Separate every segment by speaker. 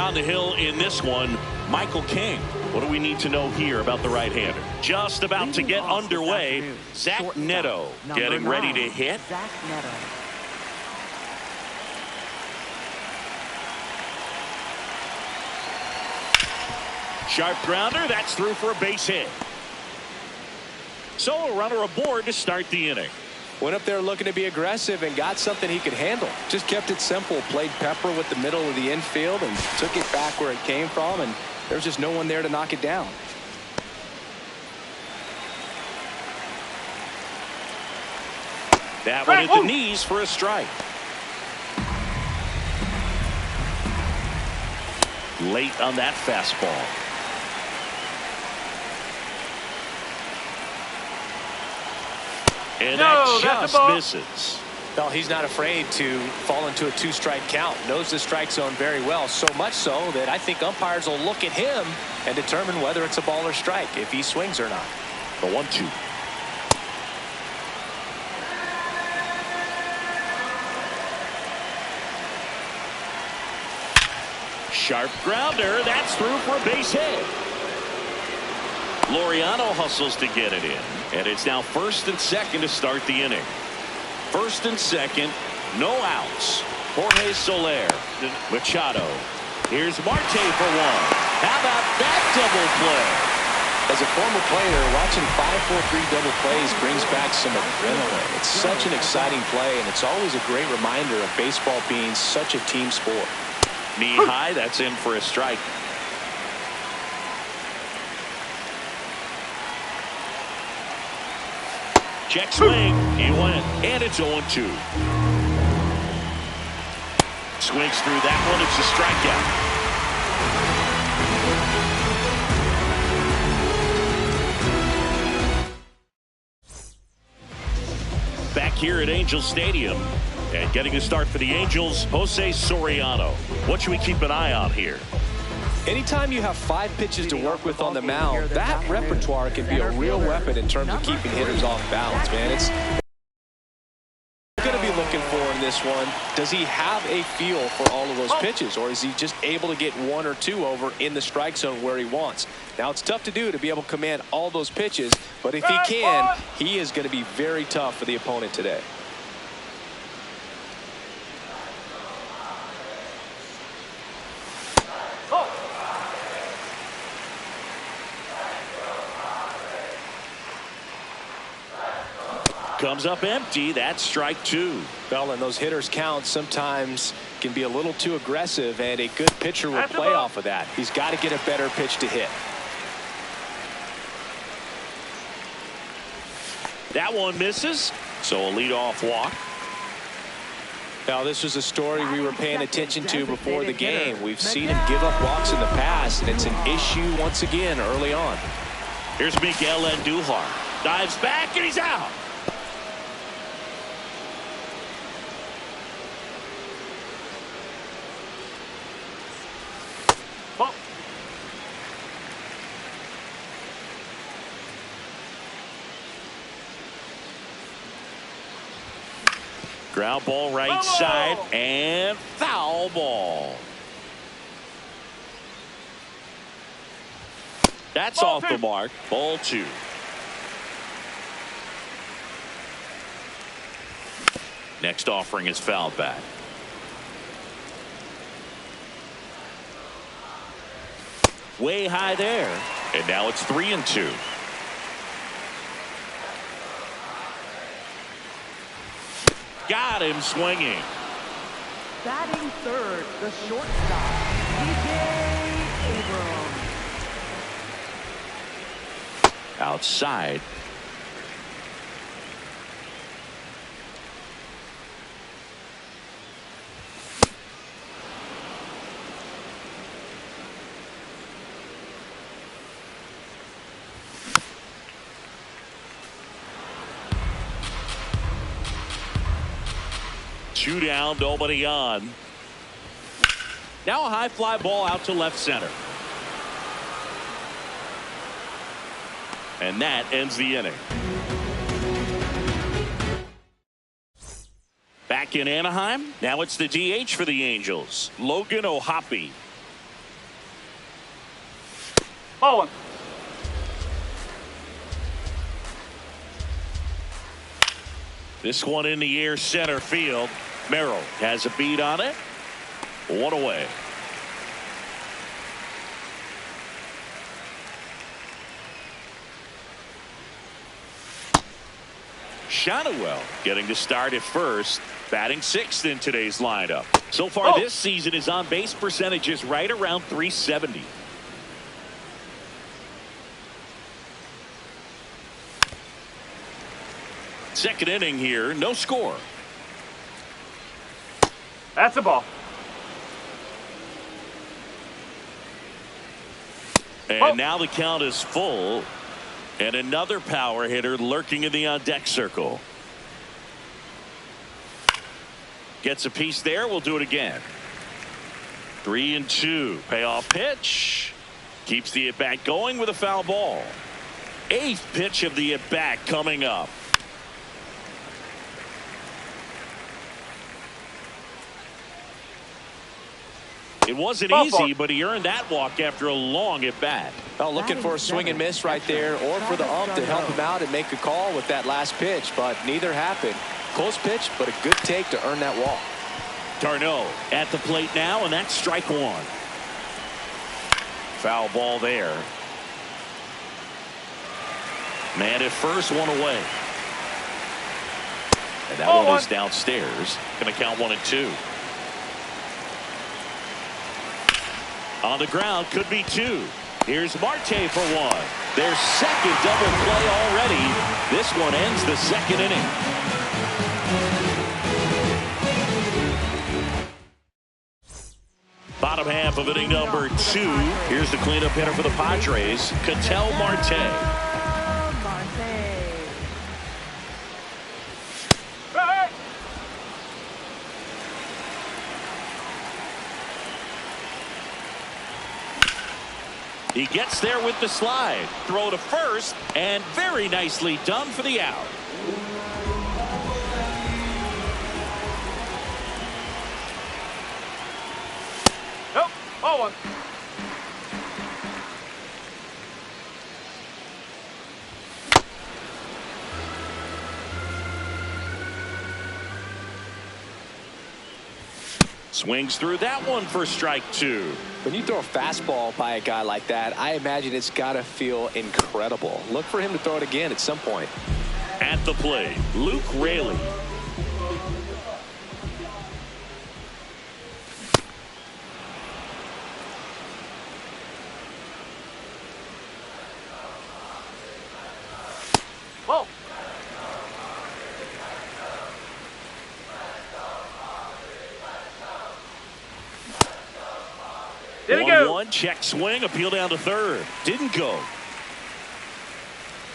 Speaker 1: on the hill in this one, Michael King. What do we need to know here about the right-hander? Just about to get underway. Zach Neto getting ready to hit.
Speaker 2: Zach Neto.
Speaker 1: Sharp grounder. That's through for a base hit. So a runner aboard to start the inning.
Speaker 3: Went up there looking to be aggressive and got something he could handle. Just kept it simple. Played pepper with the middle of the infield and took it back where it came from, and there's just no one there to knock it down.
Speaker 1: That one at the knees for a strike. Late on that fastball. And that just misses.
Speaker 3: Well, he's not afraid to fall into a two-strike count. Knows the strike zone very well, so much so that I think umpires will look at him and determine whether it's a ball or strike, if he swings or not.
Speaker 1: The 1-2. Sharp grounder. That's through for a base hit. Laureano hustles to get it in. And it's now first and second to start the inning. First and second, no outs. Jorge Soler. Machado. Here's Marte for one. How about that double play?
Speaker 3: As a former player, watching 5-4-3 double plays brings back some adrenaline. It's such an exciting play, and it's always a great reminder of baseball being such a team sport.
Speaker 1: Knee high, that's in for a strike. Check swing. He went. And it's 0-2. Swings through that one. It's a strikeout. Back here at Angel Stadium. And getting a start for the Angels, Jose Soriano. What should we keep an eye on here?
Speaker 3: Anytime you have 5 pitches to work with on the mound, that repertoire can be a real weapon in terms of keeping hitters off balance, man. It's going to be looking for in this one. Does he have a feel for all of those pitches, or is he just able to get 1 or 2 over in the strike zone where he wants? Now, it's tough to do to be able to command all those pitches, but if he can, he is going to be very tough for the opponent today.
Speaker 1: Comes up empty. That's strike 2.
Speaker 3: Well, and those hitters count sometimes can be a little too aggressive, and a good pitcher will play off of that. He's got to get a better pitch to hit.
Speaker 1: That one misses, so a leadoff walk.
Speaker 3: Now, this was a story we were paying attention to before the game. We've seen him give up walks in the past, and it's an issue once again early on.
Speaker 1: Here's Miguel Andujar. Dives back, and he's out. Ground ball right side and foul ball. That's off the mark. Ball 2. Next offering is fouled back. Way high there. And now it's 3-2. Got him swinging.
Speaker 2: Batting third, the shortstop, DJ Abrams.
Speaker 1: Outside. Two down, nobody on. Now a high fly ball out to left center. And that ends the inning. Back in Anaheim, now it's the DH for the Angels, Logan O'Hoppe.
Speaker 4: Ball one.
Speaker 1: This one in the air center field. Merrill has a beat on it. One away. Shadowell getting to start at first, batting sixth in today's lineup. So far this season, his on-base percentage is right around .370. Second inning here, no score.
Speaker 4: That's a ball.
Speaker 1: And now the count is full. And another power hitter lurking in the on-deck circle. Gets a piece there. We'll do it again. 3-2. Payoff pitch. Keeps the at-bat going with a foul ball. Eighth pitch of the at-bat coming up. It wasn't easy, but he earned that walk after a long at-bat.
Speaker 3: Well, looking for a swing and miss right there, or for the ump to help him out and make a call with that last pitch, but neither happened. Close pitch, but a good take to earn that walk.
Speaker 1: Darno at the plate now, and that's strike one. Foul ball there. Man at first, one away. And that one is downstairs. Going to count 1-2. On the ground, could be two. Here's Marte for one. Their second double play already. This one ends the second inning. Bottom half of inning number 2. Here's the cleanup hitter for the Padres, Ketel Marte. He gets there with the slide. Throw to first, and very nicely done for the out.
Speaker 4: Nope. Ball one.
Speaker 1: Swings through that one for strike two.
Speaker 3: When you throw a fastball by a guy like that, I imagine it's got to feel incredible. Look for him to throw it again at some point.
Speaker 1: At the plate, Luke Raley.
Speaker 4: Whoa. Did it go?
Speaker 1: 1-1, check swing, appeal down to third. Didn't go.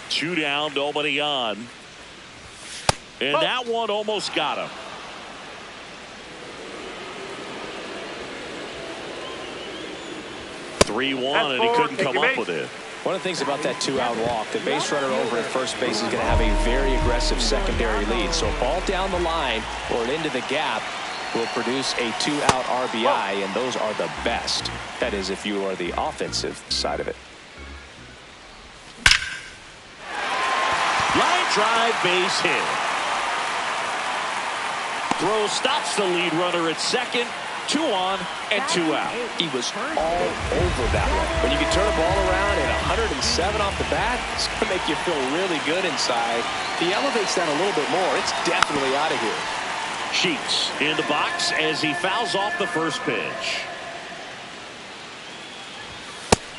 Speaker 1: 2 down, nobody on. And that one almost got him. (3-1), and he couldn't come up with it.
Speaker 3: One of the things about that 2-out walk, the base runner over at first base is going to have a very aggressive secondary lead. So a ball down the line or into the gap will produce a 2-out RBI, and those are the best. That is, if you are the offensive side of it.
Speaker 1: Line drive, base hit. Throw stops the lead runner at second. 2 on and 2 out.
Speaker 3: He was all over that one. When you can turn a ball around at 107 off the bat, it's going to make you feel really good inside. If he elevates that a little bit more, it's definitely out of here.
Speaker 1: Sheets in the box as he fouls off the first pitch.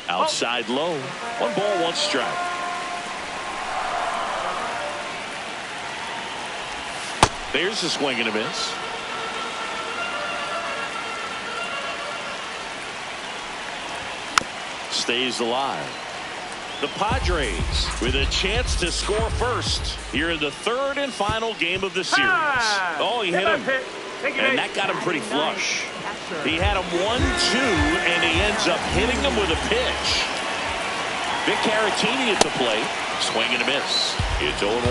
Speaker 1: Outside low. 1 ball, 1 strike. There's a swing and a miss. Stays alive. The Padres with a chance to score first here in the 3rd and final game of the series. Oh, he hit him. And that got him pretty flush. He had him 1-2, and he ends up hitting him with a pitch. Vic Caratini at the plate. Swing and a miss. It's 0-1.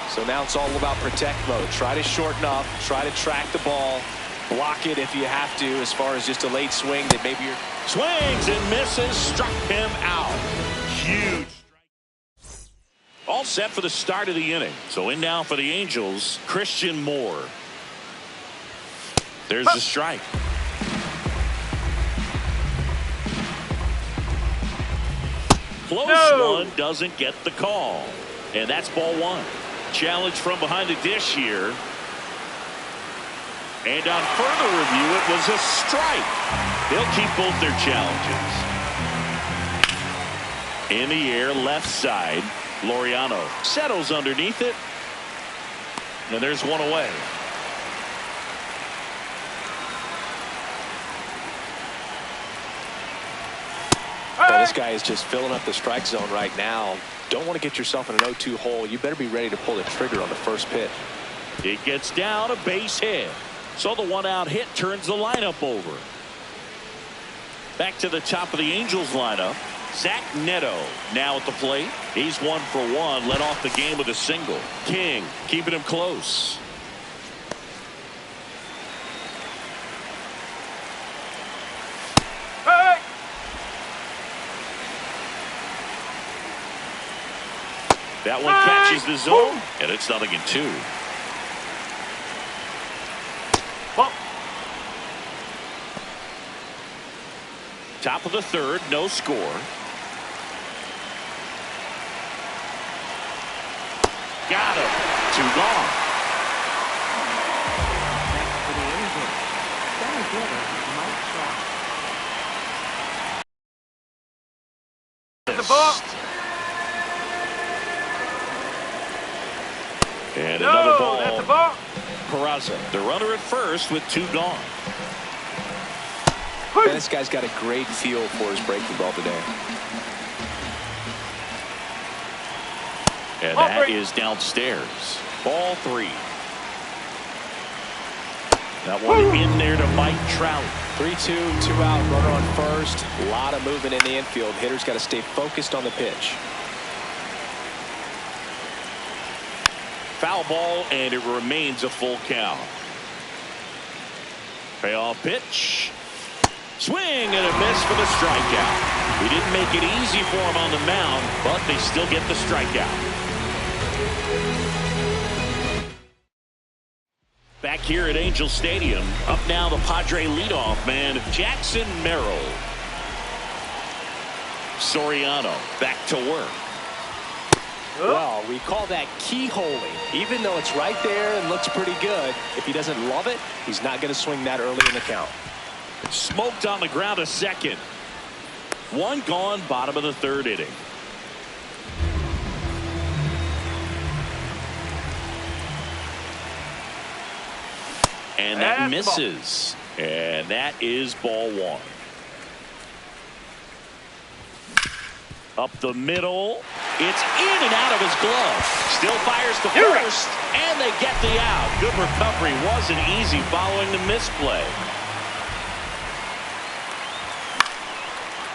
Speaker 3: So now it's all about protect mode. Try to shorten up, try to track the ball, block it if you have to, as far as just a late swing that maybe you're...
Speaker 1: Swings and misses, struck him out. Huge. All set for the start of the inning. So in now for the Angels, Christian Moore. There's the strike. Close one, doesn't get the call. And that's ball one. Challenge from behind the dish here. And on further review, it was a strike. They'll keep both their challenges. In the air, left side. Laureano settles underneath it. And there's one away.
Speaker 3: Well, this guy is just filling up the strike zone right now. Don't want to get yourself in an 0-2 hole. You better be ready to pull the trigger on the first pitch.
Speaker 1: It gets down, a base hit. So the one-out hit turns the lineup over. Back to the top of the Angels lineup. Zach Neto now at the plate. He's 1 for 1. Led off the game with a single. King keeping him close.
Speaker 4: Hey!
Speaker 1: That one catches the zone, and it's 0-2.
Speaker 4: Ball.
Speaker 1: Top of the third, no score. Got him. 2 gone.
Speaker 2: Next for the Angels, center fielder Mike Trout.
Speaker 4: The ball.
Speaker 1: And another ball.
Speaker 4: That's the ball.
Speaker 1: Peraza, the runner at first with 2 gone.
Speaker 3: Man, this guy's got a great feel for his breaking ball today.
Speaker 1: And that is downstairs. Ball 3. That one in there to Mike Trout.
Speaker 3: 3-2, 2 out, runner on first. A lot of movement in the infield. Hitter's got to stay focused on the pitch.
Speaker 1: Foul ball, and it remains a full count. Payoff pitch. Swing and a miss for the strikeout. He didn't make it easy for him on the mound, but they still get the strikeout. Back here at Angel Stadium, up now the Padre leadoff man, Jackson Merrill. Soriano back to work.
Speaker 3: Well, we call that keyholing. Even though it's right there and looks pretty good, if he doesn't love it, he's not going to swing that early in the count.
Speaker 1: Smoked on the ground a second. 1 gone, bottom of the third inning. And that misses. And that is ball 1. Up the middle. It's in and out of his glove. Still fires to first. And they get the out. Good recovery. Wasn't easy following the misplay.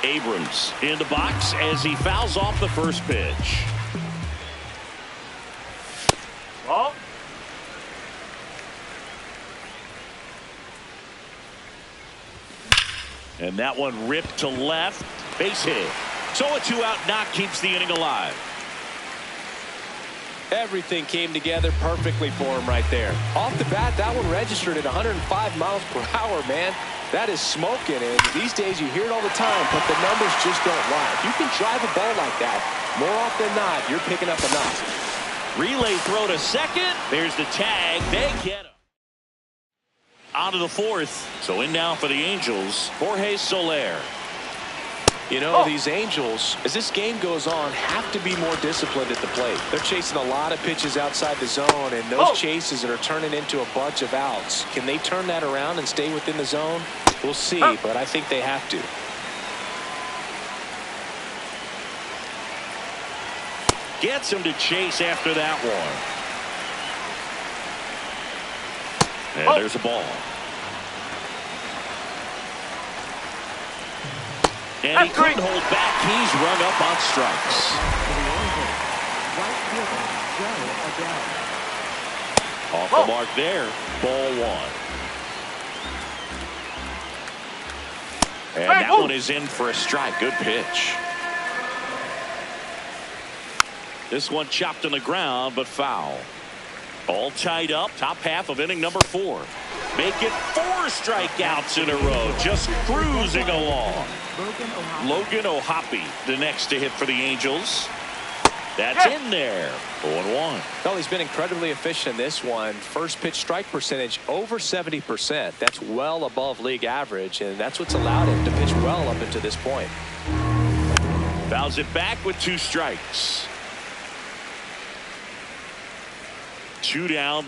Speaker 1: Abrams in the box as he fouls off the first pitch.
Speaker 4: Ball.
Speaker 1: And that one ripped to left. Base hit. So a 2-out knock keeps the inning alive.
Speaker 3: Everything came together perfectly for him right there. Off the bat, that one registered at 105 miles per hour, man. That is smoking, and these days you hear it all the time, but the numbers just don't lie. If you can drive a ball like that, more often than not, you're picking up a knock.
Speaker 1: Relay throw to second. There's the tag. They get him. On to the fourth. So in now for the Angels, Jorge Soler.
Speaker 3: You know, these Angels, as this game goes on, have to be more disciplined at the plate. They're chasing a lot of pitches outside the zone, and those chases that are turning into a bunch of outs. Can they turn that around and stay within the zone? We'll see, but I think they have to.
Speaker 1: Gets him to chase after that one. And there's a ball. And he couldn't hold back. He's rung up on strikes.
Speaker 2: For the Angels, right fielder Joe again.
Speaker 1: Off the mark there. Ball one. And that one is in for a strike. Good pitch. This one chopped on the ground, but foul. All tied up. Top half of inning number 4. Make it 4 strikeouts in a row. Just cruising along. Logan O'Hoppe, the next to hit for the Angels. That's in there. 0-1.
Speaker 3: Well, he's been incredibly efficient in this one. First pitch strike percentage over 70%. That's well above league average, and that's what's allowed him to pitch well up until this point.
Speaker 1: Fouls it back with 2 strikes. 2 down.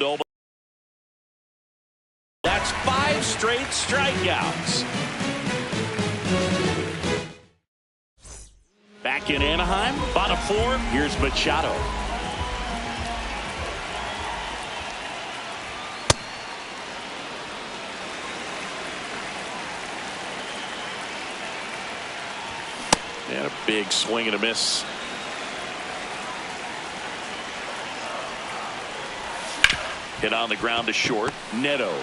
Speaker 1: That's 5 straight strikeouts. Back in Anaheim, bottom 4. Here's Machado. And a big swing and a miss. Hit on the ground to short. Neto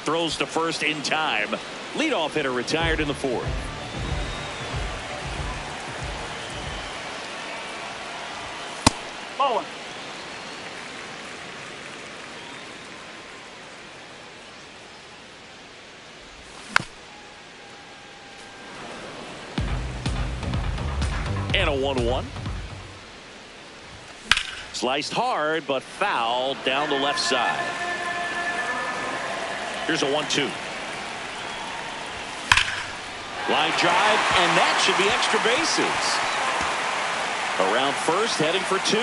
Speaker 1: throws to first in time. Leadoff hitter retired in the 4th.
Speaker 4: Ball one.
Speaker 1: And a 1-1. Sliced hard, but foul down the left side. Here's a 1-2. Line drive, and that should be extra bases. Around first, heading for 2.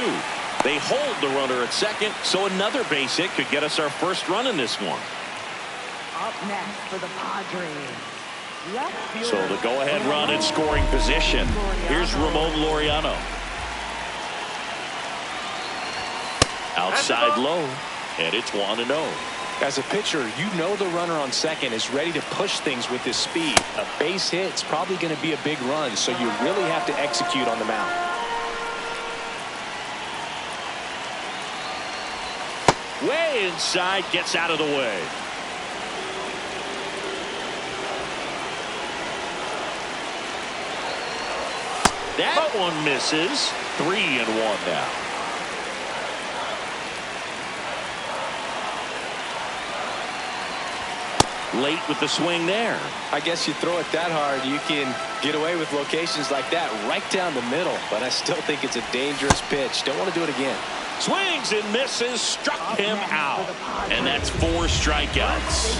Speaker 1: They hold the runner at second, so another base hit could get us our first run in this one.
Speaker 2: Up next for the Padres.
Speaker 1: So the go-ahead run in scoring position. Here's Ramon Laureano. Outside low, and it's 1-0.
Speaker 3: As a pitcher, you know the runner on second is ready to push things with his speed. A base hit's probably going to be a big run, so you really have to execute on the mound.
Speaker 1: Way inside, gets out of the way. That one misses. 3-1 now. Late with the swing there.
Speaker 3: I guess you throw it that hard, you can get away with locations like that right down the middle, but I still think it's a dangerous pitch. Don't want to do it again.
Speaker 1: Swings and misses, struck him out. And that's 4 strikeouts.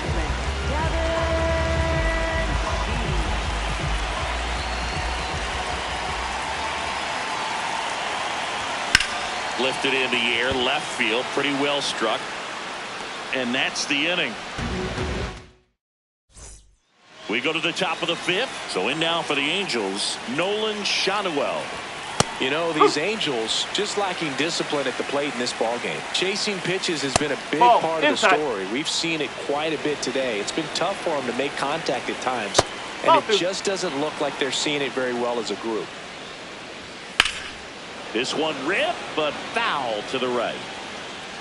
Speaker 1: Lifted in the air, left field, pretty well struck. And that's the inning. We go to the top of the 5th. So in now for the Angels, Nolan Schanuel.
Speaker 3: You know, these Angels just lacking discipline at the plate in this ballgame. Chasing pitches has been a big part of the story. We've seen it quite a bit today. It's been tough for them to make contact at times, and it just doesn't look like they're seeing it very well as a group.
Speaker 1: This one ripped, but foul to the right.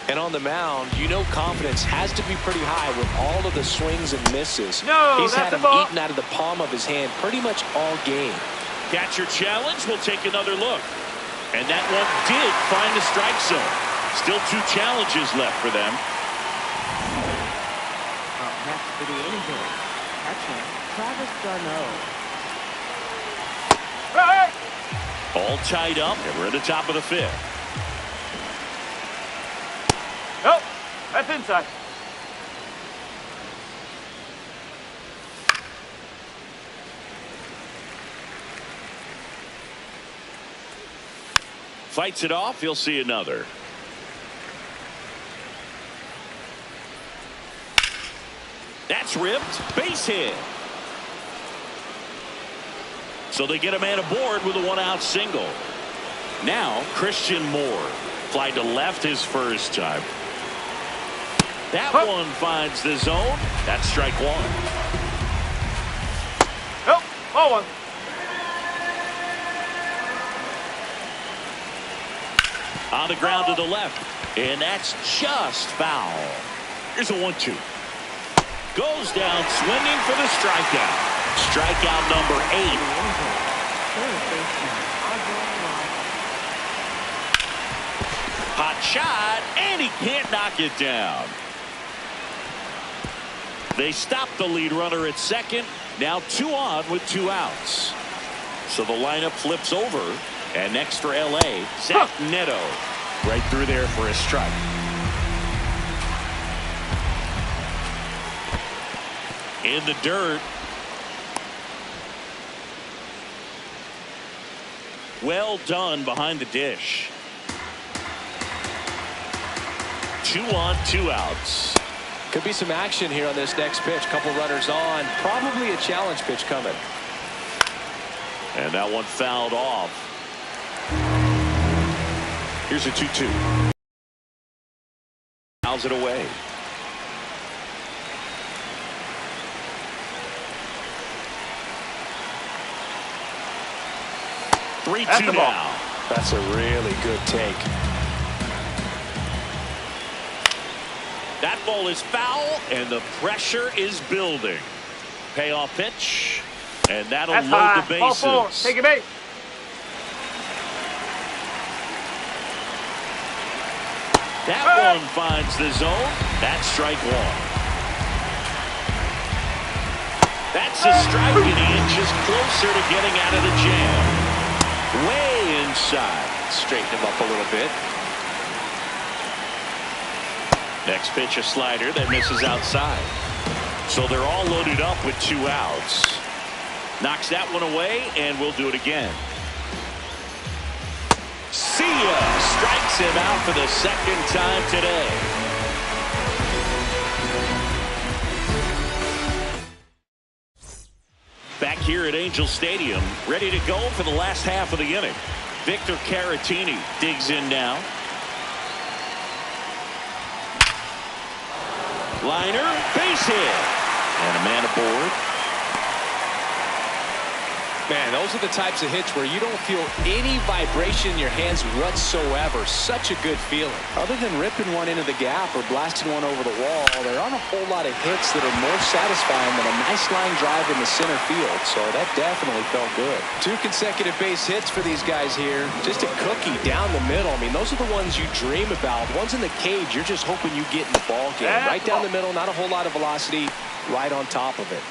Speaker 3: And on the mound, you know confidence has to be pretty high with all of the swings and misses. He's had them eaten out of the palm of his hand pretty much all game.
Speaker 1: Catcher challenge. We'll take another look. And that one did find the strike zone. Still 2 challenges left for them.
Speaker 2: Up next for the Angels, catcher Travis d'Arnaud.
Speaker 4: Hey!
Speaker 1: All tied up, and we're at the top of the 5th.
Speaker 4: Nope, that's inside.
Speaker 1: Fights it off. He'll see another. That's ripped. Base hit. So they get a man aboard with a 1-out single. Now Christian Moore. Fly to left his first time. That one finds the zone. That's strike 1.
Speaker 4: Nope, ball one.
Speaker 1: On the ground to the left. And that's just foul. Here's a 1-2. Goes down swinging for the strikeout. Strikeout number 8.
Speaker 2: Third baseman, Oswald Ross.
Speaker 1: Hot shot, and he can't knock it down. They stop the lead runner at second. Now 2 on with 2 outs. So the lineup flips over. And next for L.A., Zach Neto. Right through there for a strike. In the dirt. Well done behind the dish. 2 on, 2 outs.
Speaker 3: Could be some action here on this next pitch. Couple runners on. Probably a challenge pitch coming.
Speaker 1: And that one fouled off. Here's a 2-2. Fouls it away.
Speaker 4: That's
Speaker 1: 3-2
Speaker 4: the ball.
Speaker 1: now.
Speaker 3: That's a really good take.
Speaker 1: That ball is foul, and the pressure is building. Payoff pitch, and that'll
Speaker 4: That's
Speaker 1: load
Speaker 4: high.
Speaker 1: the
Speaker 4: Ball
Speaker 1: bases.
Speaker 4: 4. Take a base.
Speaker 1: That one finds the zone. That's strike 1. That's a strike, and he inches closer to getting out of the jam. Way inside.
Speaker 3: Straighten him up a little bit.
Speaker 1: Next pitch, a slider that misses outside. So they're all loaded up with 2 outs. Knocks that one away, and we'll do it again. See ya! Strikes him out for the second time today. Back here at Angel Stadium, ready to go for the last half of the inning. Victor Caratini digs in now. Liner, base hit. And a man aboard.
Speaker 3: Man, those are the types of hits where you don't feel any vibration in your hands whatsoever. Such a good feeling. Other than ripping one into the gap or blasting one over the wall, there aren't a whole lot of hits that are more satisfying than a nice line drive in the center field. So that definitely felt good. 2 consecutive base hits for these guys here. Just a cookie down the middle. I mean, those are the ones you dream about. Ones in the cage, you're just hoping you get in the ball game. Right down the middle, not a whole lot of velocity, right on top of it.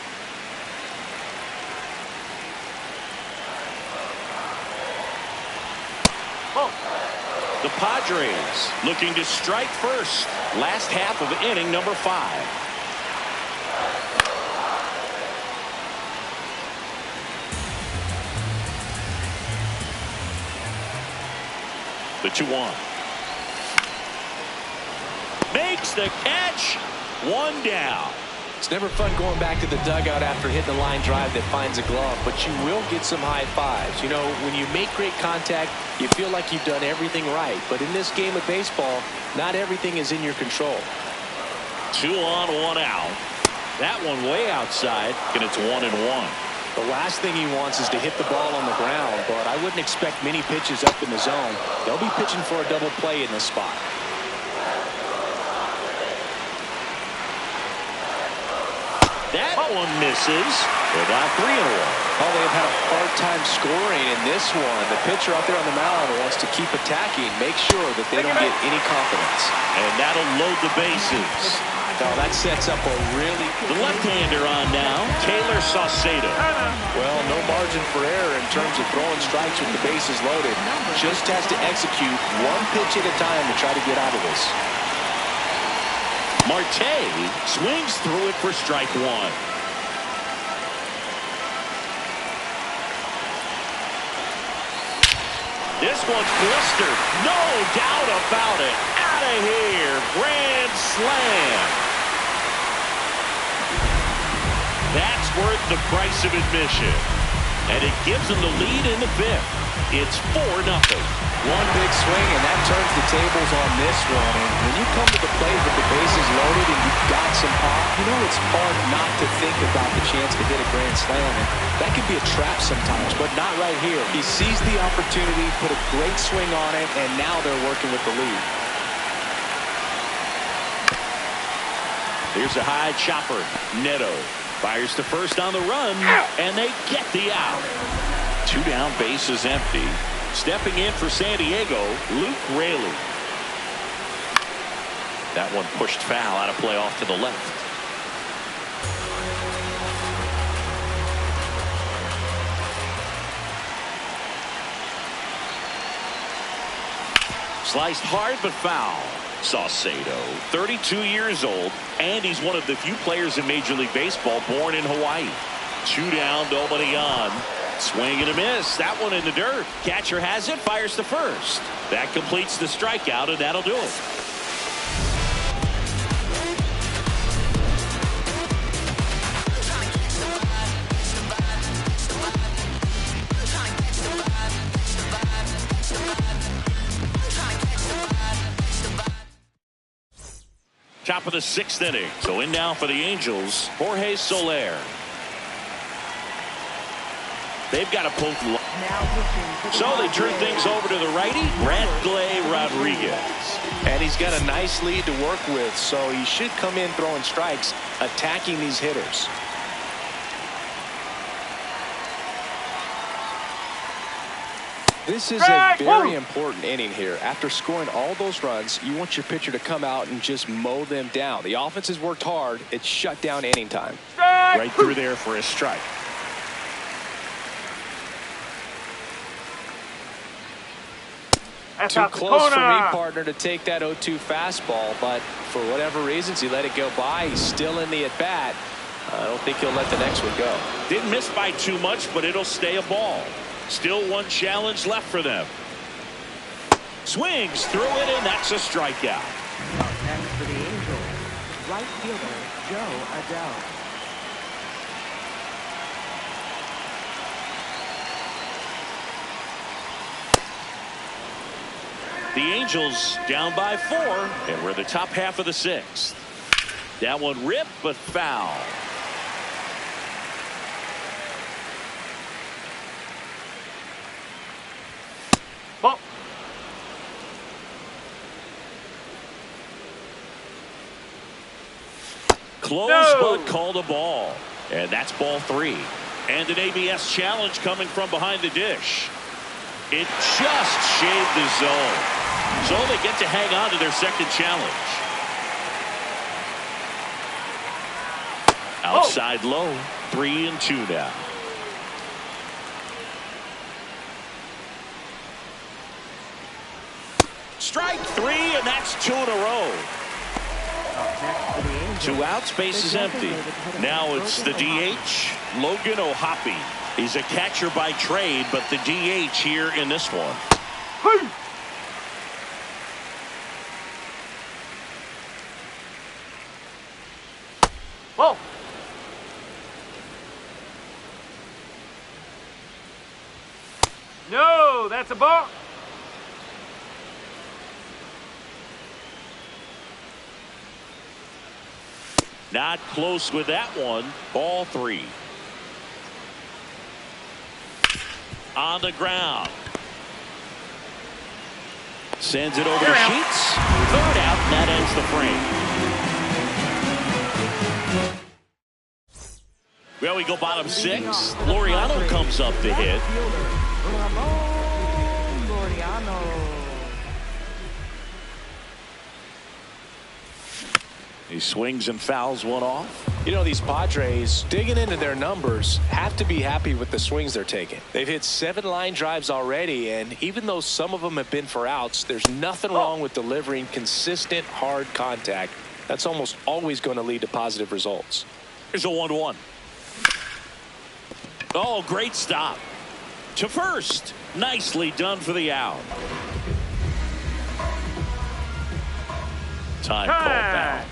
Speaker 1: The Padres looking to strike first. Last half of inning number 5. The 2-1. Makes the catch. 1 down.
Speaker 3: It's never fun going back to the dugout after hitting a line drive that finds a glove, but you will get some high fives. You know, when you make great contact, you feel like you've done everything right. But in this game of baseball, not everything is in your control.
Speaker 1: 2 on, 1 out. That one way outside, and it's 1-1.
Speaker 3: The last thing he wants is to hit the ball on the ground, but I wouldn't expect many pitches up in the zone. They'll be pitching for a double play in this spot.
Speaker 1: That one misses. They're down 3-1.
Speaker 3: Oh, they've had a hard time scoring in this one. The pitcher out there on the mound wants to keep attacking, make sure that they don't get any confidence.
Speaker 1: And that'll load the bases.
Speaker 3: Oh, that sets up a really...
Speaker 1: The left-hander on now, Taylor Saucedo.
Speaker 3: Well, no margin for error in terms of throwing strikes with the bases loaded. Just has to execute 1 pitch at a time to try to get out of this.
Speaker 1: Marte swings through it for strike 1. This one's blistered. No doubt about it. Out of here. Grand slam. That's worth the price of admission. And it gives them the lead in the 5th. It's 4-0.
Speaker 3: One big swing, and that turns the tables on this one. And when you come to the plate with the bases loaded and you've got some pop, you know it's hard not to think about the chance to hit a grand slam. And that could be a trap sometimes, but not right here. He sees the opportunity, put a great swing on it, and now they're working with the lead.
Speaker 1: Here's a high chopper. Neto fires to first on the run, and they get the out. 2 down, bases empty. Stepping in for San Diego, Luke Raley. That one pushed foul out of play off to the left. Sliced hard but foul. Saucedo, 32 years old, and he's one of the few players in Major League Baseball born in Hawaii. 2 down, nobody on. Swing and a miss. That one in the dirt. Catcher has it, fires to first. That completes the strikeout, and that'll do it. Top of the 6th inning. So in now for the Angels, Jorge Soler. They've got to pull through. So they turn things over to the righty, Bradley Rodriguez.
Speaker 3: And he's got a nice lead to work with, so he should come in throwing strikes, attacking these hitters. This is a very important inning here. After scoring all those runs, you want your pitcher to come out and just mow them down. The offense has worked hard. It's shut down inning time.
Speaker 1: Right through there for a strike.
Speaker 3: Too close for me, partner, to take that 0-2 fastball, but for whatever reasons, he let it go by. He's still in the at-bat. I don't think he'll let the next one go.
Speaker 1: Didn't miss by too much, but it'll stay a ball. Still one challenge left for them. Swings through it, and that's a strikeout.
Speaker 2: Up next for the Angels, right fielder Joe Adell.
Speaker 1: The Angels down by 4, and we're the top half of the 6th. That one ripped, but foul.
Speaker 4: Ball.
Speaker 1: Close,
Speaker 4: no.
Speaker 1: but called a ball. And that's ball 3. And an ABS challenge coming from behind the dish. It just shaved the zone. So they get to hang on to their second challenge. Outside low, 3-2 now. Strike 3, and that's 2 in a row.
Speaker 2: Up next for the Angels,
Speaker 1: 2 outs, base is empty. Now it's the DH, Logan O'Hoppe. He's a catcher by trade, but the DH here in this one.
Speaker 4: Ball. No, that's a ball.
Speaker 1: Not close with that one. Ball 3. On the ground. Sends it over to Sheets. 3rd out, and that ends the frame. Well, we go bottom 6. Laureano comes up to hit. He swings and fouls one off.
Speaker 3: You know, these Padres, digging into their numbers, have to be happy with the swings they're taking. They've hit 7 line drives already, and even though some of them have been for outs, there's nothing wrong with delivering consistent, hard contact. That's almost always going to lead to positive results.
Speaker 1: Here's a 1-1. Oh, great stop. To first. Nicely done for the out. Time called back.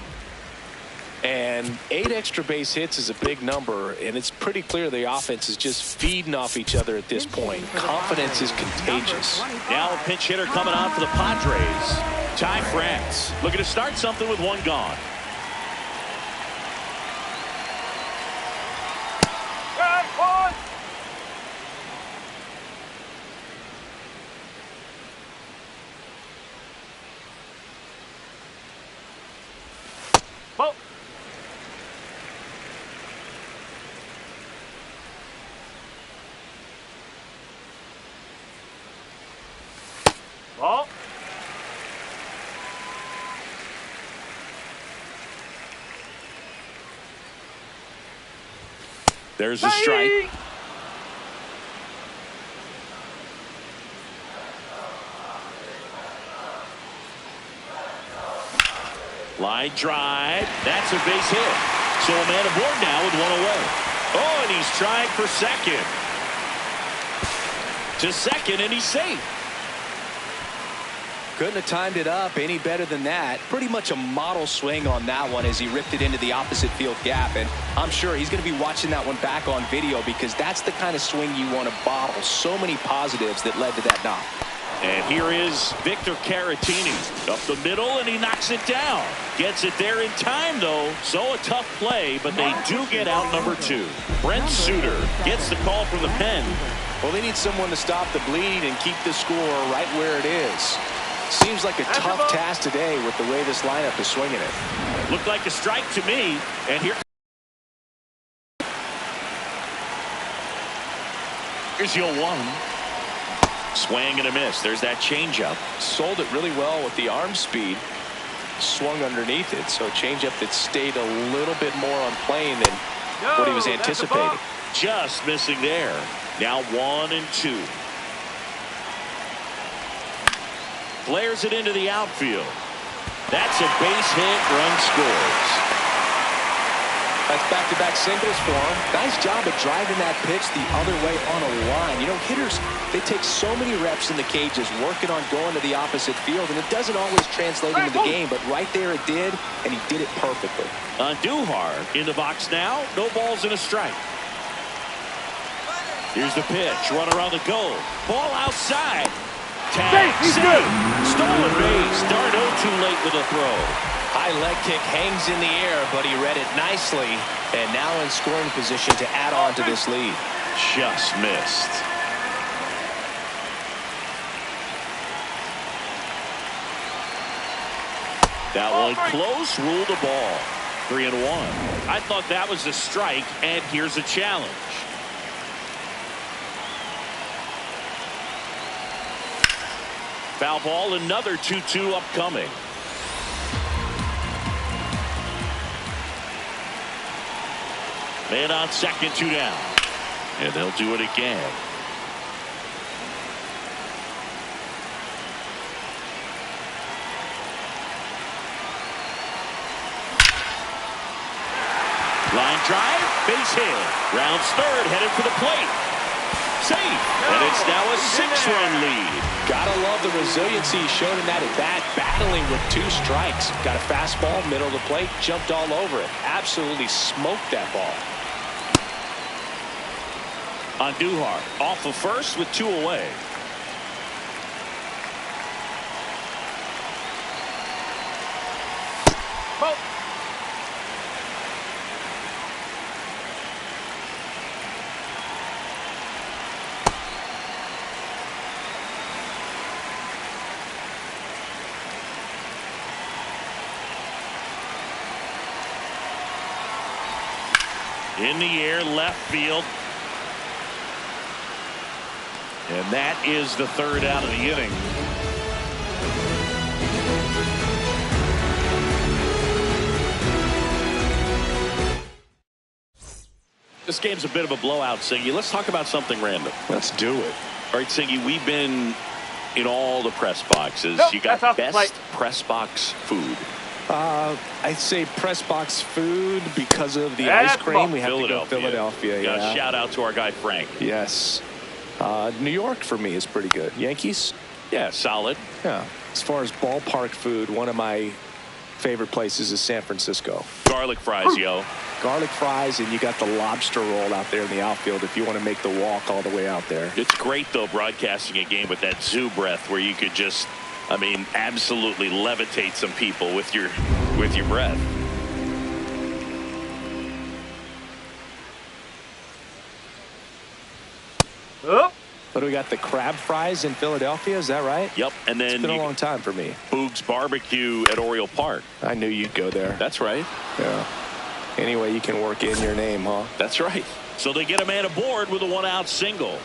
Speaker 3: And 8 extra base hits is a big number, and it's pretty clear the offense is just feeding off each other at this point. Confidence is contagious.
Speaker 1: Now a pinch hitter coming on for the Padres. Ty France looking to start something with one gone.
Speaker 4: Ball. Ball.
Speaker 1: There's a strike. Line drive. That's a base hit. So a man aboard now with one away. Oh, and he's trying for second. To second, and he's safe.
Speaker 3: Couldn't have timed it up any better than that. Pretty much a model swing on that one as he ripped it into the opposite field gap. And I'm sure he's going to be watching that one back on video because that's the kind of swing you want to bottle. So many positives that led to that knock.
Speaker 1: And here is Victor Caratini up the middle, and he knocks it down. Gets it there in time, though. So a tough play, but they do get out number 2. Brent Suter gets the call from the pen.
Speaker 3: Well, they need someone to stop the bleed and keep the score right where it is. Seems like a tough task today with the way this lineup is swinging it.
Speaker 1: Looked like a strike to me, and here's your 1. Swing and a miss. There's that changeup.
Speaker 3: Sold it really well with the arm speed. Swung underneath it, so a changeup that stayed a little bit more on plane than what he was anticipating.
Speaker 1: Just missing there. Now 1 and 2. Flares it into the outfield. That's a base hit. Run scores.
Speaker 3: That's back-to-back singles for him. Nice job of driving that pitch the other way on a line. You know, hitters, they take so many reps in the cages working on going to the opposite field, and it doesn't always translate into the game, but right there it did, and he did it perfectly.
Speaker 1: Andujar in the box now. No balls and a strike. Here's the pitch. Run around the goal. Ball outside. Tag. Safe. Stolen base. Darno too late with a throw.
Speaker 3: High leg kick hangs in the air, but he read it nicely, and now in scoring position to add on to this lead.
Speaker 1: Just missed. That one close. Ruled the ball. 3-1. I thought that was a strike, and here's a challenge. Foul ball. Another 2-2 upcoming. Man on second, 2 down. And they'll do it again. Line drive, base hit. Rounds third, headed for the plate. Safe. And it's now a 6-run lead.
Speaker 3: Gotta love the resiliency he showed in that at bat, battling with 2 strikes. Got a fastball, middle of the plate, jumped all over it. Absolutely smoked that ball.
Speaker 1: Andujar off of first with 2 away.
Speaker 4: Ball.
Speaker 1: In the air, left field. And that is the 3rd out of the inning. This game's a bit of a blowout, Singy. Let's talk about something random.
Speaker 3: Let's do it.
Speaker 1: All right, Singy, we've been in all the press boxes.
Speaker 4: Nope,
Speaker 1: you got
Speaker 4: that's off the
Speaker 1: best
Speaker 4: plate.
Speaker 1: press box food.
Speaker 3: I'd say press box food because of the
Speaker 4: That's
Speaker 3: ice cream. We have to go
Speaker 1: Philadelphia.
Speaker 3: Philadelphia.
Speaker 1: Got
Speaker 3: Yeah.
Speaker 1: a shout out to our guy Frank.
Speaker 3: Yes. New York for me is pretty good. Yankees?
Speaker 1: Yeah, solid.
Speaker 3: Yeah. As far as ballpark food, one of my favorite places is San Francisco.
Speaker 1: Garlic fries, yo.
Speaker 3: Garlic fries, and you got the lobster roll out there in the outfield if you want to make the walk all the way out there.
Speaker 1: It's great, though, broadcasting a game with that zoo breath where you could just, I mean, absolutely levitate some people with your breath.
Speaker 4: Oh.
Speaker 3: What do we got? The crab fries in Philadelphia, is that right?
Speaker 1: Yep, and then
Speaker 3: it's been a long time for me.
Speaker 1: Boog's Barbecue at Oriole Park.
Speaker 3: I knew you'd go there.
Speaker 1: That's right.
Speaker 3: Yeah. Anyway, you can work in your name, huh?
Speaker 1: That's right. So they get a man aboard with a one-out single.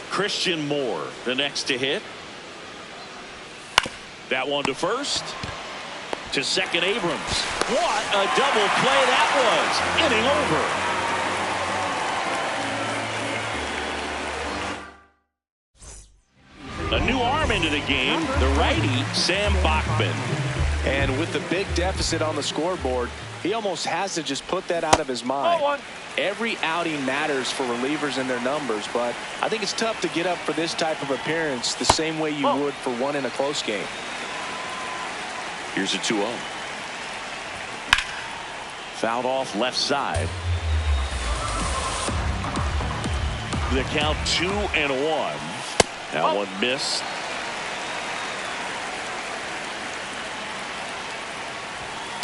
Speaker 1: Christian Moore, the next to hit. That one to first. To second, Abrams. What a double play that was. Inning over. A new arm into the game, the righty, Sam Bachman.
Speaker 3: And with the big deficit on the scoreboard, he almost has to just put that out of his mind. Every outing matters for relievers and their numbers, but I think it's tough to get up for this type of appearance the same way you would for one in a close game.
Speaker 1: Here's a 2-0. Fouled off left side. The count 2-1. That one missed.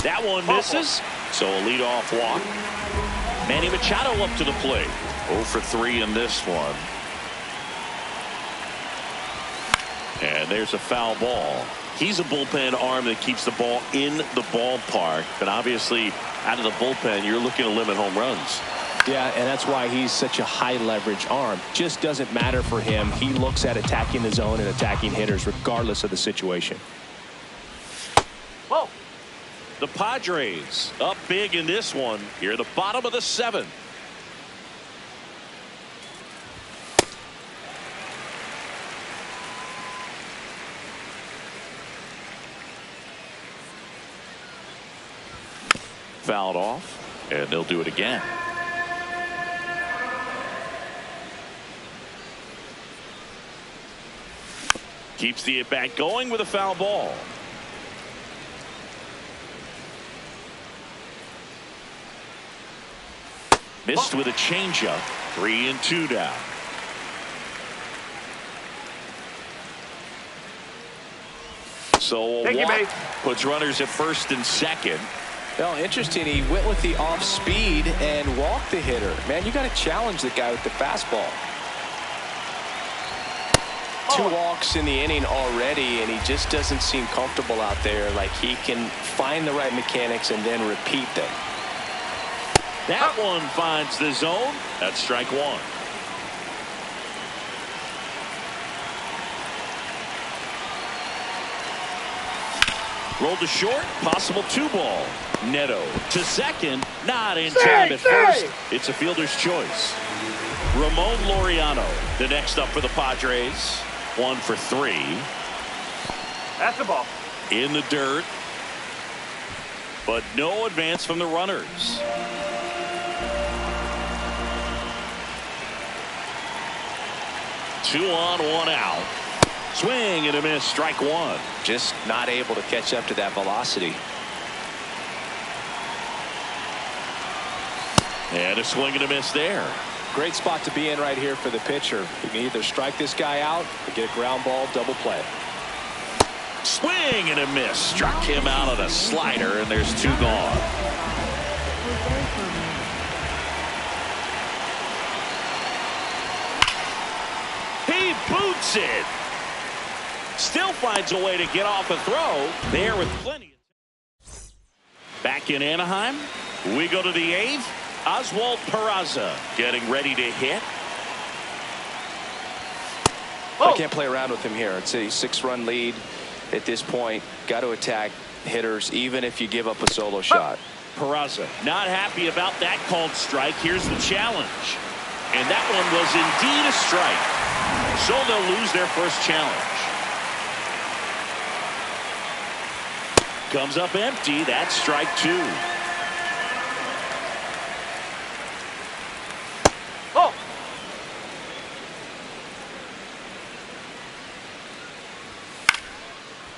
Speaker 1: That one misses. So a leadoff walk. Manny Machado up to the plate. 0 for 3 in this one. And there's a foul ball. He's a bullpen arm that keeps the ball in the ballpark. But obviously, out of the bullpen, you're looking to limit home runs.
Speaker 3: Yeah, and that's why he's such a high leverage arm. Just doesn't matter for him. He looks at attacking the zone and attacking hitters regardless of the situation.
Speaker 1: Whoa. The Padres up big in this one here at the bottom of the 7th. Fouled off, and they'll do it again. Keeps the at-bat going with a foul ball. Missed with a changeup. 3-2 down. So a walk puts runners at first and second.
Speaker 3: Well, interesting. He went with the off speed and walked the hitter. Man, you got to challenge the guy with the fastball. 2 walks in the inning already, and he just doesn't seem comfortable out there. Like he can find the right mechanics and then repeat them.
Speaker 1: That one finds the zone. That's strike 1. Rolled to short, possible 2-ball. Neto to second, not in time at first. It's a fielder's choice. Ramon Laureano, the next up for the Padres. 1 for 3.
Speaker 4: That's the ball.
Speaker 1: In the dirt, but no advance from the runners. Two on, 1 out. Swing and a miss, strike 1.
Speaker 3: Just not able to catch up to that velocity.
Speaker 1: And a swing and a miss there.
Speaker 3: Great spot to be in right here for the pitcher. You can either strike this guy out or get a ground ball, double play.
Speaker 1: Swing and a miss. Struck him out on a slider, and there's 2 gone. He boots it. Still finds a way to get off a throw there with plenty. Back in Anaheim, we go to the 8th. Oswald Peraza getting ready to hit.
Speaker 3: I can't play around with him here. It's a 6-run lead at this point. Got to attack hitters even if you give up a solo shot.
Speaker 1: Peraza not happy about that called strike. Here's the challenge. And that one was indeed a strike. So they'll lose their first challenge. Comes up empty. That's strike 2.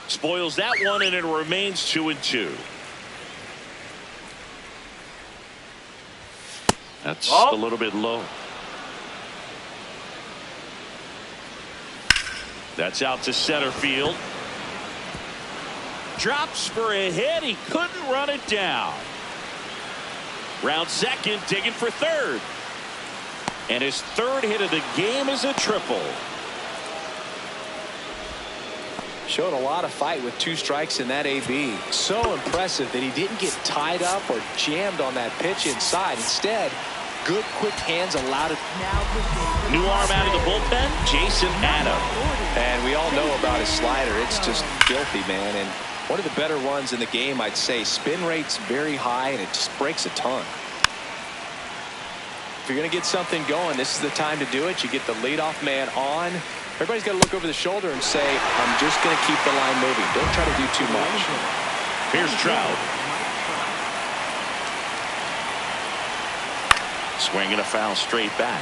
Speaker 1: Spoils that one, and it remains 2-2. That's a little bit low. That's out to center field. Drops for a hit. He couldn't run it down. Round second, digging for third. And his third hit of the game is a triple.
Speaker 3: Showed a lot of fight with 2 strikes in that AB. So impressive that he didn't get tied up or jammed on that pitch inside. Instead, good quick hands allowed it.
Speaker 1: New arm out of the bullpen, Jason Adam.
Speaker 3: And we all know about his slider. It's just filthy, man. And one of the better ones in the game, I'd say. Spin rate's very high, and it just breaks a ton. If you're going to get something going, this is the time to do it. You get the leadoff man on. Everybody's got to look over the shoulder and say, I'm just going to keep the line moving. Don't try to do too much.
Speaker 1: Here's Trout. Swinging a foul straight back.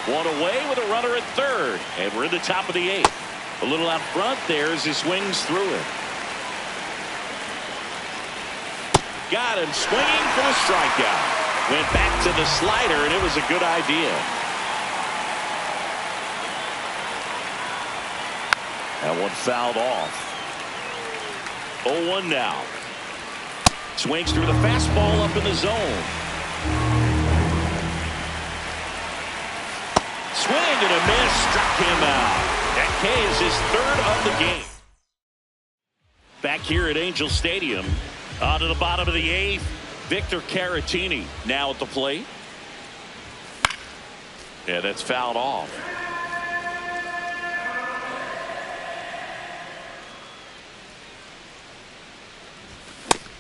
Speaker 1: One away with a runner at third. And we're in the top of the 8th. A little out front there as he swings through it. Got him swinging for the strikeout. Went back to the slider, and it was a good idea. That one fouled off. 0-1 now. Swings through the fastball up in the zone. Swing and a miss. Struck him out. That K is his 3rd of the game. Back here at Angel Stadium. On to the bottom of the 8th. Victor Caratini now at the plate. Yeah, that's fouled off.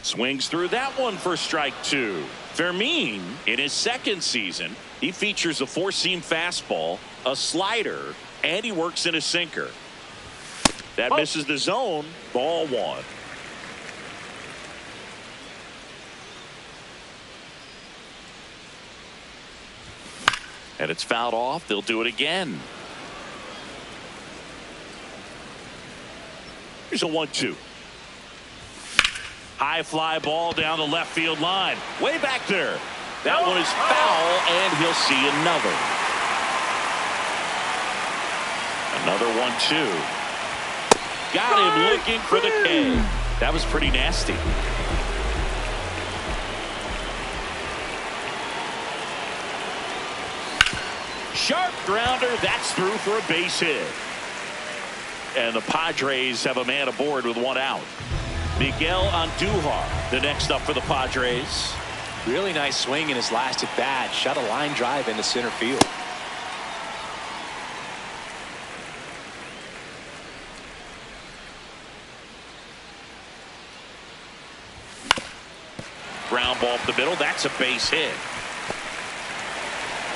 Speaker 1: Swings through that one for strike 2. Fermin, in his 2nd season, he features a 4-seam fastball, a slider, and he works in a sinker. That misses the zone. Ball 1. And it's fouled off. They'll do it again. Here's a 1-2. High fly ball down the left field line. Way back there. That one is foul, and he'll see another. Another 1-2. Got him looking for the K. That was pretty nasty. Sharp grounder. That's through for a base hit. And the Padres have a man aboard with 1 out. Miguel Andujar, the next up for the Padres.
Speaker 3: Really nice swing in his last at bat. Shot a line drive into center field.
Speaker 1: Ground ball up the middle. That's a base hit.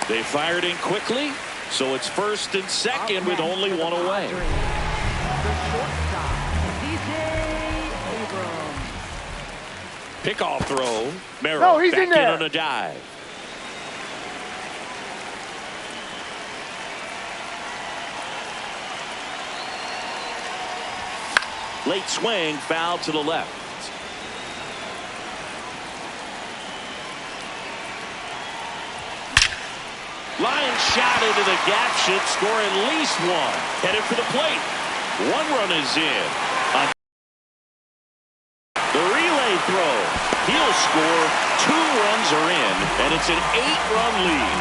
Speaker 1: They fired in quickly, so it's 1st and 2nd with only 1 away. Pickoff throw. Merrill
Speaker 4: he's
Speaker 1: back
Speaker 4: in there.
Speaker 1: on a dive. Late swing, foul to the left. Line shot into the gap should score at least 1. Headed for the plate. 1 run is in. The relay throw. He'll score. 2 runs are in, and it's an 8-run lead.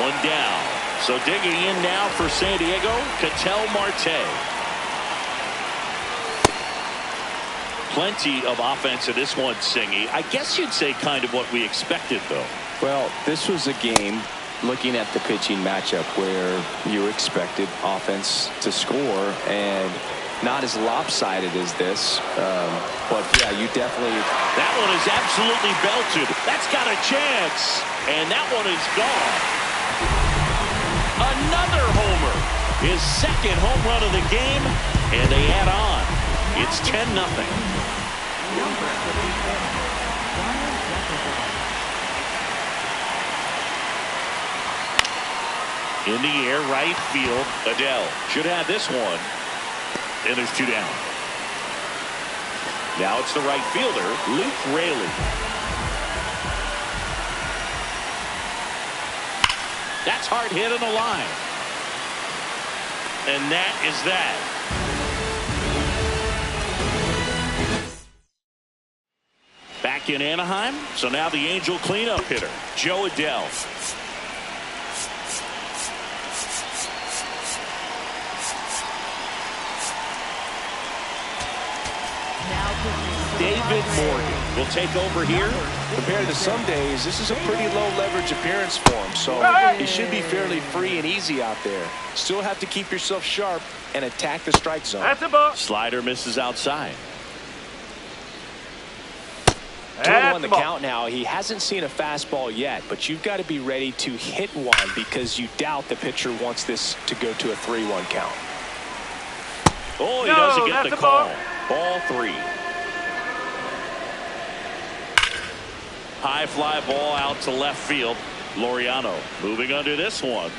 Speaker 1: 1 down. So digging in now for San Diego, Ketel Marte. Plenty of offense in this one, Singy. I guess you'd say kind of what we expected, though.
Speaker 3: Well, this was a game, looking at the pitching matchup, where you expected offense to score, and not as lopsided as this. But yeah, you definitely.
Speaker 1: That one is absolutely belted. That's got a chance. And that one is gone. Another homer. His 2nd home run of the game. And they add on. It's 10-0. In the air, right field. Adele should have this one. And there's 2 down. Now it's the right fielder, Luke Raley. That's hard hit on the line. And that is that. Back in Anaheim, so now the Angel cleanup hitter, Jo Adell. David Morgan will take over here.
Speaker 3: Compared to some days, this is a pretty low leverage appearance for him, so he should be fairly free and easy out there. Still have to keep yourself sharp and attack the strike zone.
Speaker 4: That's a ball.
Speaker 1: Slider misses outside.
Speaker 3: 2-1 the count now. He hasn't seen a fastball yet, but you've got to be ready to hit one because you doubt the pitcher wants this to go to a 3-1 count.
Speaker 1: Oh, he doesn't get the call. Ball 3. High fly ball out to left field. Laureano moving under this one.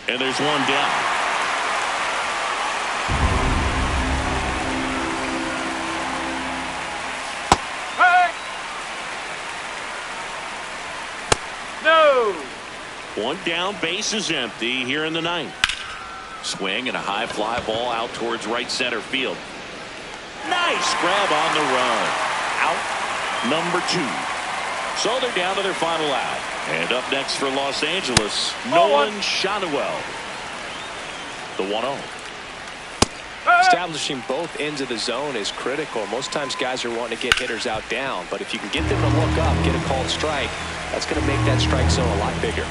Speaker 1: And there's one down.
Speaker 4: Hey! No!
Speaker 1: One down, base is empty here in the 9th. Swing and a high fly ball out towards right center field. Nice grab on the run. Out number 2. So they're down to their final out. And up next for Los Angeles, Nolan Schanuel. The 1-0.
Speaker 3: Establishing both ends of the zone is critical. Most times guys are wanting to get hitters out down, but if you can get them to look up, get a called strike, that's going to make that strike zone a lot bigger.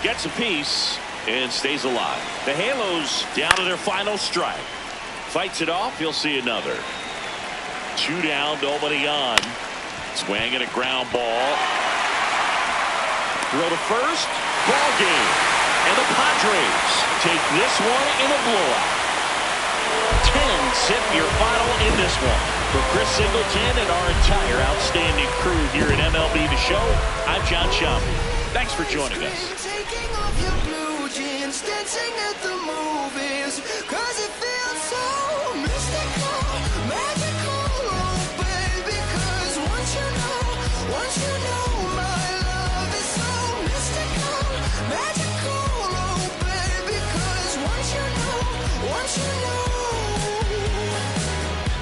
Speaker 1: Gets a piece and stays alive. The Halos down to their final strike. Fights it off. He'll see another. 2 down, nobody on. Swing and a ground ball. Throw to first. Ball game. And the Padres take this one in a blowout. 10 sit your final in this one. For Chris Singleton and our entire outstanding crew here at MLB The Show, I'm John Sciambi. Thanks for joining us.
Speaker 5: Dancing at the movies, 'cause it feels so mystical, magical, oh baby, 'cause once you know my love is so mystical, magical, oh baby, 'cause once you know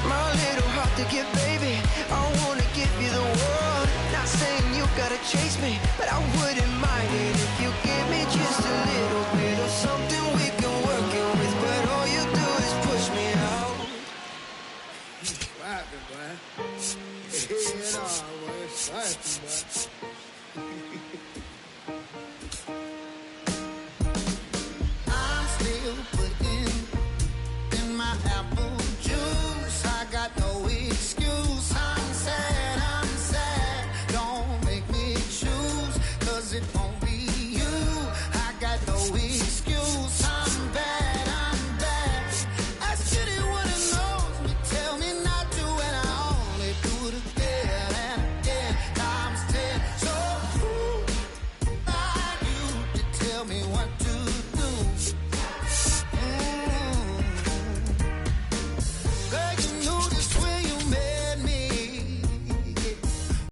Speaker 5: my little heart to give, baby, I wanna give you the world, not saying you gotta chase me, but I wouldn't mind it if you give me just a little bit of something we can work it with, but all you do is push me out. I'm still putting in my apple juice. I got no excuse. I'm sad. Don't make me choose, 'cause it won't be you. I got no excuse. I'm bad. Ask anyone who knows me, tell me not to, and I only do it again and again, times 10. So who are you to tell me what to